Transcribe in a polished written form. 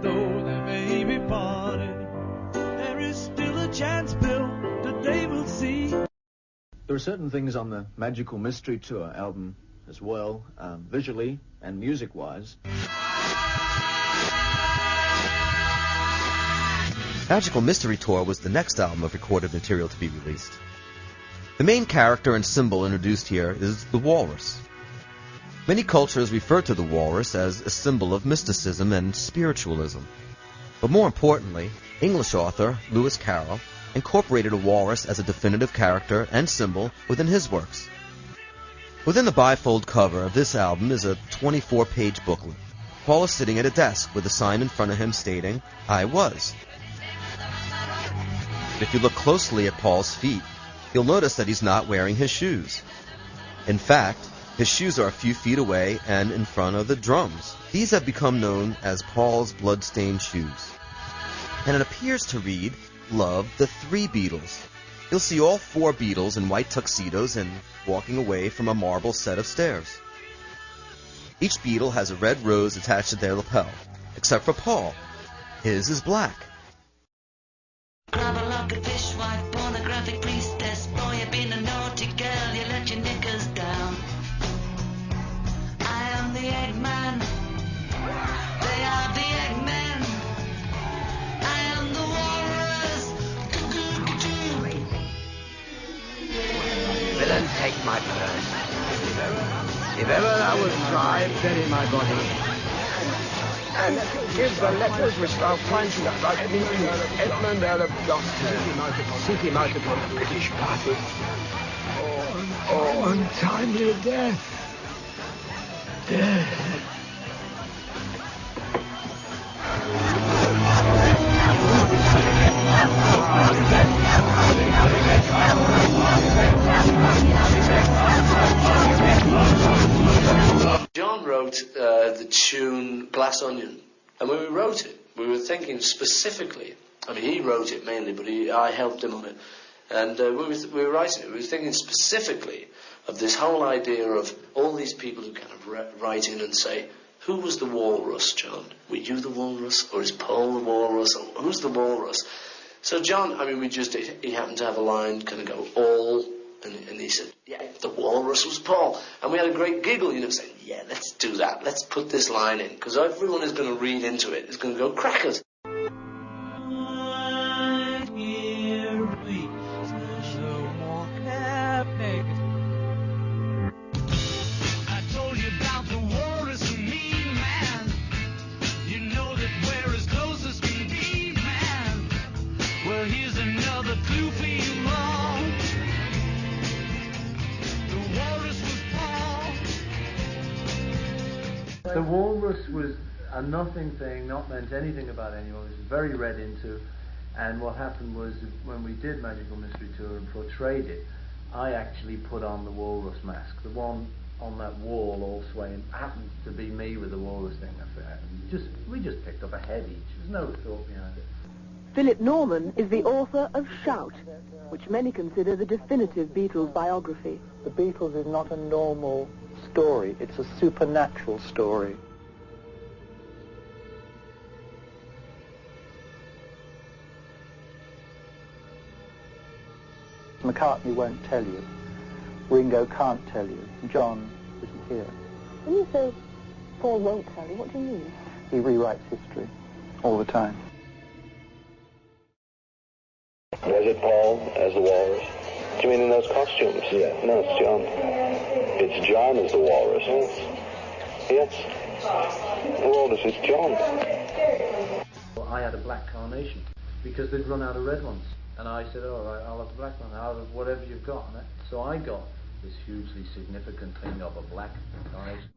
though they may be parted, there is still a chance, Bill, that they will see. There are certain things on the Magical Mystery Tour album as well, visually and music-wise. Magical Mystery Tour was the next album of recorded material to be released. The main character and symbol introduced here is the walrus. Many cultures refer to the walrus as a symbol of mysticism and spiritualism. But more importantly, English author Lewis Carroll incorporated a walrus as a definitive character and symbol within his works. Within the bifold cover of this album is a 24-page booklet. Paul is sitting at a desk with a sign in front of him stating, "I was." If you look closely at Paul's feet, you'll notice that he's not wearing his shoes. In fact, his shoes are a few feet away and in front of the drums. These have become known as Paul's blood-stained shoes. And it appears to read, "Love the Three Beatles." You'll see all four Beatles in white tuxedos and walking away from a marble set of stairs. Each Beatle has a red rose attached to their lapel, except for Paul. His is black. Grab a lock of fish, white pornographic priestess. Boy, you've been a naughty girl, you let your knickers down. I am the Eggman. They are the Eggmen. I am the walrus. Villain, take my purse. If ever thou would try, bury my body. And give the letters which thou findest like me to Edmund Earl of Gloucester. Seek him out upon the British party. Oh, untimely death. Death. John wrote the tune Glass Onion, and when we wrote it, we were thinking specifically, I mean, he wrote it mainly, but I helped him on it, and we were writing it, we were thinking specifically of this whole idea of all these people who kind of write in and say, who was the walrus, John? Were you the walrus, or is Paul the walrus, or who's the walrus? So John, I mean, he happened to have a line kind of go, all, and he said, yeah, the walrus was Paul. And we had a great giggle, saying, yeah, let's do that. Let's put this line in, because everyone is going to read into it. It's going to go crackers. The walrus was a nothing thing, not meant anything about anyone. It was very read into, and what happened was when we did Magical Mystery Tour and portrayed it, I actually put on the walrus mask. The one on that wall all swaying happened to be me with the walrus thing. We just picked up a head each. There's no thought behind it. Philip Norman is the author of Shout, which many consider the definitive Beatles biography. The Beatles is not a normal story, it's a supernatural story. McCartney won't tell you, Ringo can't tell you, John isn't here. When you say Paul won't tell you, what do you mean? He rewrites history all the time. Was it Paul as the walrus? Do you mean in those costumes? Yeah. No, it's John. It's John as the walrus. Yes. The walrus is John. Well, I had a black carnation because they'd run out of red ones. And I said, all right, I'll have the black one out of whatever you've got. So I got this hugely significant thing of a black carnation.